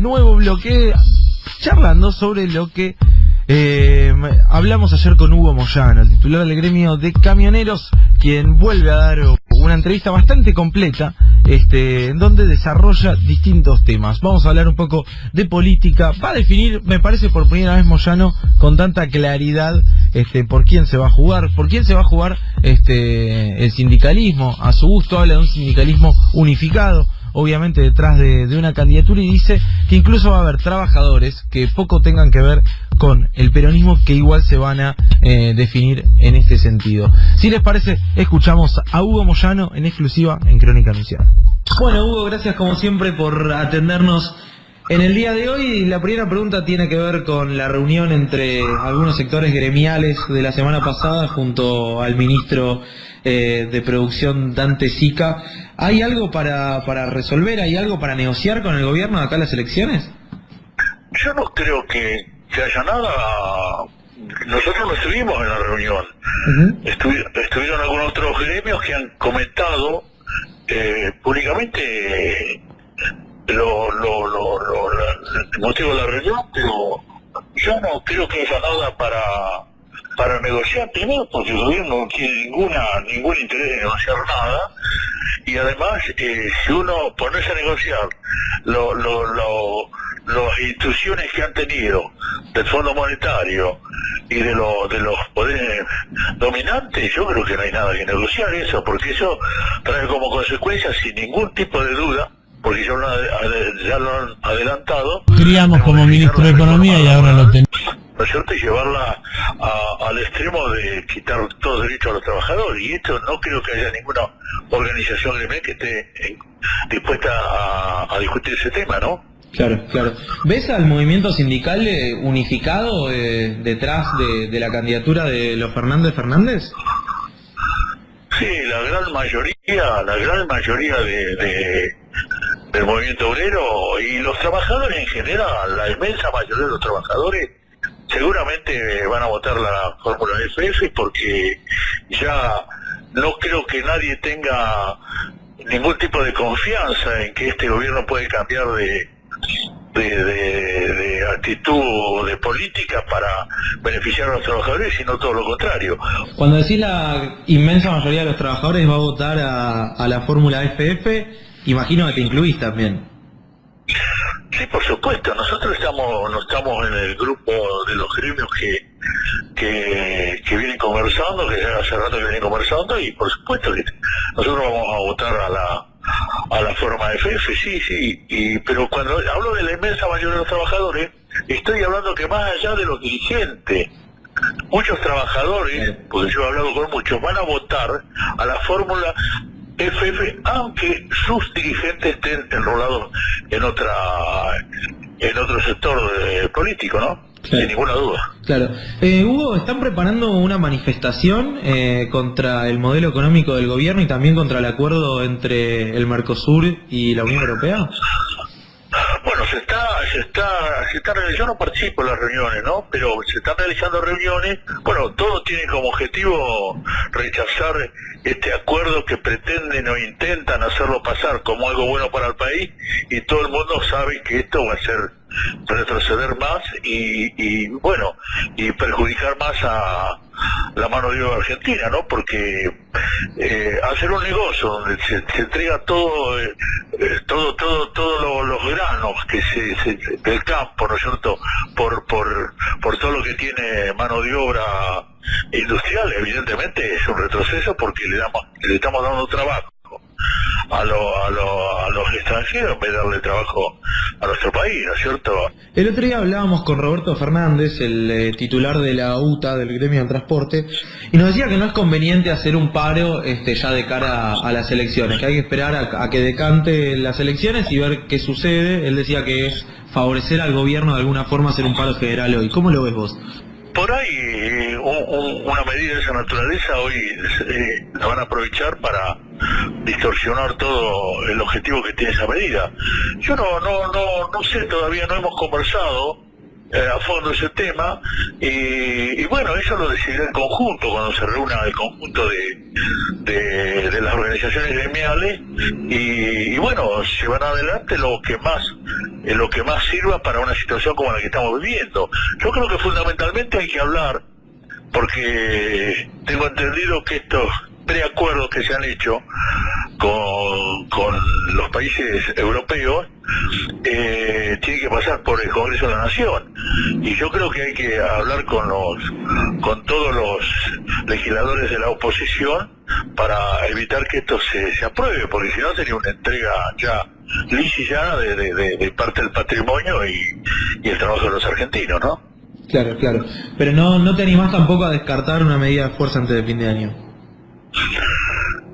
nuevo bloque charlando sobre lo que hablamos ayer con Hugo Moyano, el titular del gremio de camioneros, quien vuelve a dar una entrevista bastante completa, en donde desarrolla distintos temas. Vamos a hablar un poco de política, va a definir, me parece por primera vez Moyano con tanta claridad, por quién se va a jugar, el sindicalismo. A su gusto habla de un sindicalismo unificado, obviamente detrás de una candidatura, y dice que incluso va a haber trabajadores que poco tengan que ver con el peronismo, que igual se van a definir en este sentido. Si les parece, escuchamos a Hugo Moyano en exclusiva en Crónica Anunciada. Bueno, Hugo, gracias como siempre por atendernos en el día de hoy. La primera pregunta tiene que ver con la reunión entre algunos sectores gremiales de la semana pasada junto al ministro de Producción, Dante Sica. ¿Hay algo para resolver? ¿Hay algo para negociar con el gobierno de acá en las elecciones? Yo no creo que haya nada. Nosotros no estuvimos en la reunión. Estuvieron algunos otros gremios que han comentado públicamente el motivo de la reunión, pero yo no creo que haya nada para negociar. Primero porque el gobierno no tiene ningún interés en negociar nada, y además si uno ponerse a negociar las instrucciones que han tenido del Fondo Monetario y de los poderes dominantes, yo creo que no hay nada que negociar eso, porque eso trae como consecuencia, sin ningún tipo de duda, porque ya lo han adelantado, queríamos como ministro de Economía y ahora lo tenemos, ¿no es cierto?, y llevarla al extremo de quitar todo derecho a los trabajadores. Y esto no creo que haya ninguna organización gremial que esté dispuesta a discutir ese tema, ¿no? Claro. ¿Ves al movimiento sindical unificado detrás de la candidatura de los Fernández? Sí, la gran mayoría del movimiento obrero y los trabajadores en general, la inmensa mayoría de los trabajadores seguramente van a votar la fórmula FF, porque ya no creo que nadie tenga ningún tipo de confianza en que este gobierno puede cambiar de actitud o de política para beneficiar a los trabajadores, sino todo lo contrario. Cuando decís la inmensa mayoría de los trabajadores va a votar a la fórmula FF, imagino que te incluís también. Sí, por supuesto. Nosotros no estamos en el grupo de los gremios que vienen conversando, que ya hace rato que vienen conversando, y por supuesto que nosotros vamos a votar a la forma FF, sí, pero cuando hablo de la inmensa mayoría de los trabajadores, estoy hablando que más allá de los dirigentes, muchos trabajadores, porque yo he hablado con muchos, van a votar a la fórmula FF, aunque sus dirigentes estén enrolados en otro sector político, ¿no? Claro. Sin ninguna duda. Claro. Hugo, ¿están preparando una manifestación contra el modelo económico del gobierno y también contra el acuerdo entre el Mercosur y la Unión Europea? Bueno, se está yo no participo en las reuniones, ¿no? Pero se están realizando reuniones. Bueno, todo tiene como objetivo rechazar este acuerdo que pretenden o intentan hacerlo pasar como algo bueno para el país, y todo el mundo sabe que esto va a ser retroceder más y perjudicar más a la mano de obra argentina, ¿no? Porque hacer un negocio donde se entrega todos los granos del campo, ¿no es cierto?, por todo lo que tiene mano de obra industrial, evidentemente es un retroceso, porque le estamos dando trabajo a los extranjeros en vez de darle trabajo a nuestro país, ¿no es cierto? El otro día hablábamos con Roberto Fernández, el titular de la UTA, del gremio del transporte, y nos decía que no es conveniente hacer un paro ya de cara a las elecciones, que hay que esperar a que decante las elecciones y ver qué sucede. Él decía que es favorecer al gobierno de alguna forma hacer un paro general hoy. ¿Cómo lo ves vos? Por ahí una medida de esa naturaleza hoy la van a aprovechar para distorsionar todo el objetivo que tiene esa medida. Yo no sé, todavía no hemos conversado a fondo ese tema, y bueno, eso lo decidirá el conjunto cuando se reúna el conjunto de las organizaciones gremiales, y bueno, llevar adelante lo que más sirva para una situación como la que estamos viviendo. Yo creo que fundamentalmente hay que hablar, porque tengo entendido que estos preacuerdos que se han hecho con los países europeos tiene que pasar por el Congreso de la Nación, y yo creo que hay que hablar con todos los legisladores de la oposición para evitar que esto se apruebe, porque si no sería una entrega ya lisa y llana de parte del patrimonio y el trabajo de los argentinos, ¿no? Claro, claro. Pero no te animás tampoco a descartar una medida de fuerza antes de fin de año.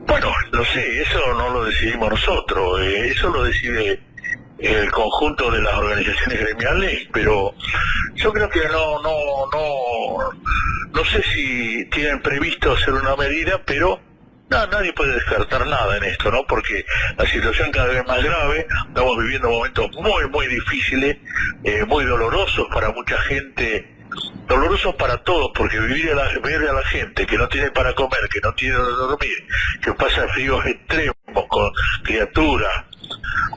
Bueno, no sé, eso no lo decidimos nosotros, eso lo decide el conjunto de las organizaciones gremiales, pero yo creo que no sé si tienen previsto hacer una medida, pero nadie puede descartar nada en esto, ¿no? Porque la situación cada vez más grave, estamos viviendo momentos muy, muy difíciles, muy dolorosos para mucha gente, dolorosos para todos, porque ver a la gente que no tiene para comer, que no tiene donde dormir, que pasa fríos extremos con criaturas,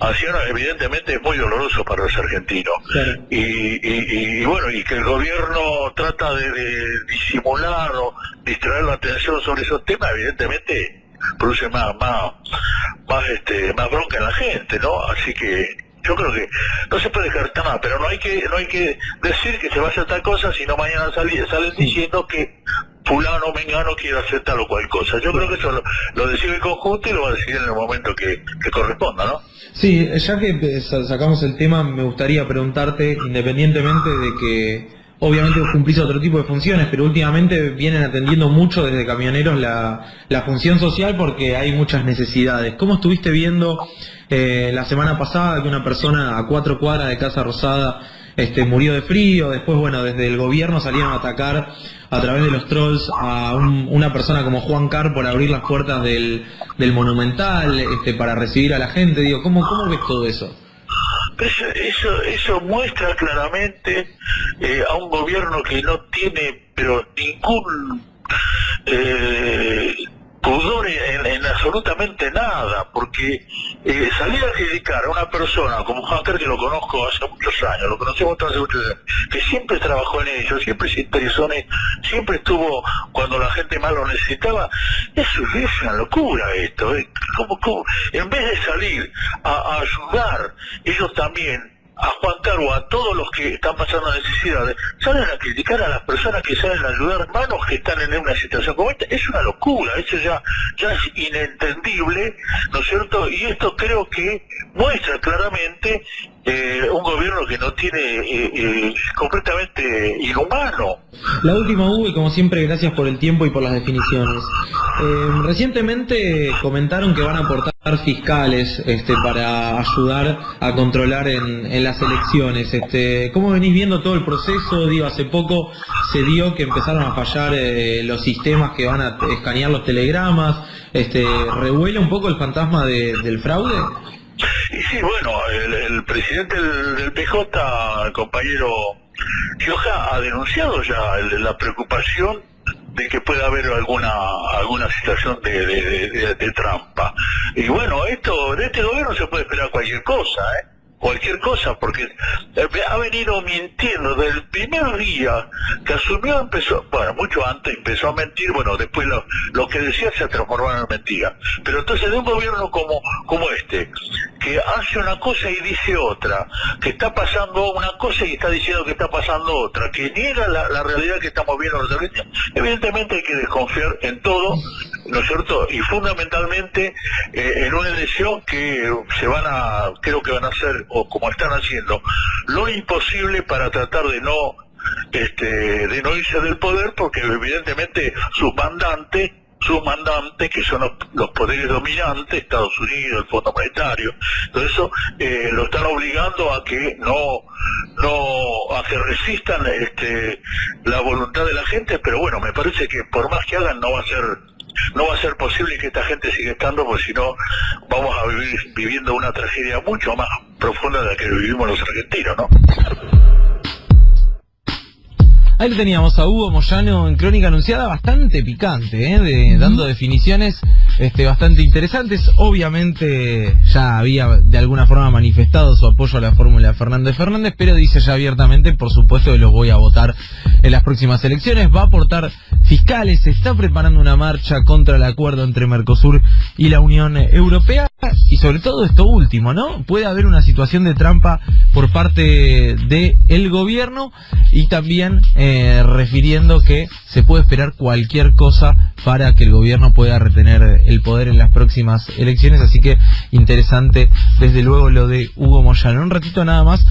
así, evidentemente es muy doloroso para los argentinos. Claro. Y bueno, y que el gobierno trata de disimular o distraer la atención sobre esos temas, evidentemente produce más bronca en la gente, ¿no? Así que yo creo que no se puede descartar nada, pero no hay que decir que se va a hacer tal cosa, sino mañana salen diciendo que fulano, mengano quiere hacer tal o cual cosa. Yo creo que eso lo decide el conjunto y lo va a decidir en el momento que corresponda, ¿no? Sí, ya que sacamos el tema, me gustaría preguntarte, independientemente de que obviamente cumplís otro tipo de funciones, pero últimamente vienen atendiendo mucho desde camioneros la función social porque hay muchas necesidades. ¿Cómo estuviste viendo la semana pasada que una persona a 4 cuadras de Casa Rosada murió de frío? Después, bueno, desde el gobierno salieron a atacar a través de los trolls a una persona como Juan Carr por abrir las puertas del Monumental para recibir a la gente. Digo, ¿cómo ves todo eso? Eso muestra claramente a un gobierno que no tiene pero ningún pudor en absolutamente nada, porque salir a criticar a una persona como Juan Carr, que lo conozco hace muchos años, lo conocemos hace muchos años, que siempre trabajó en ello, siempre se interesó en, siempre estuvo cuando la gente más lo necesitaba, es una locura esto, como en vez de salir a ayudar ellos también a Juan Carr o a todos los que están pasando necesidades, salen a criticar a las personas que salen a ayudar, hermanos que están en una situación como esta. Es una locura, eso ya es inentendible, ¿no es cierto? Y esto creo que muestra claramente un gobierno que no tiene, completamente inhumano. La última, Hugo, y como siempre, gracias por el tiempo y por las definiciones. Recientemente comentaron que van a aportar fiscales para ayudar a controlar en las elecciones. ¿Cómo venís viendo todo el proceso? Digo, hace poco se dio que empezaron a fallar los sistemas que van a escanear los telegramas. ¿Revuela un poco el fantasma del fraude? Y sí, bueno, el presidente del PJ, el compañero Gioja, ha denunciado ya la preocupación de que pueda haber alguna situación de trampa. Y bueno, de este gobierno se puede esperar cualquier cosa, porque ha venido mintiendo desde el primer día que asumió, mucho antes empezó a mentir, bueno, después lo que decía se transformó en mentira. Pero entonces de un gobierno como este, que hace una cosa y dice otra, que está pasando una cosa y está diciendo que está pasando otra, que niega la realidad que estamos viendo los argentinos, evidentemente hay que desconfiar en todo, ¿no es cierto? Y fundamentalmente en una elección que creo que van a hacer, o como están haciendo, lo imposible para tratar de no irse del poder, porque evidentemente sus mandantes, que son los poderes dominantes, Estados Unidos, el Fondo Monetario, todo eso lo están obligando a que a que resistan la voluntad de la gente. Pero bueno, me parece que por más que hagan no va a ser posible que esta gente siga estando, porque si no vamos a vivir viviendo una tragedia mucho más profunda de la que vivimos los argentinos, ¿no? Ahí lo teníamos a Hugo Moyano en Crónica Anunciada, bastante picante, dando definiciones bastante interesantes. Obviamente ya había de alguna forma manifestado su apoyo a la fórmula Fernández, pero dice ya abiertamente, por supuesto que los voy a votar en las próximas elecciones. Va a aportar fiscales, se está preparando una marcha contra el acuerdo entre Mercosur y la Unión Europea, y sobre todo esto último, ¿no? Puede haber una situación de trampa por parte del gobierno, y también refiriendo que se puede esperar cualquier cosa para que el gobierno pueda retener el poder en las próximas elecciones. Así que interesante desde luego lo de Hugo Moyano. En un ratito nada más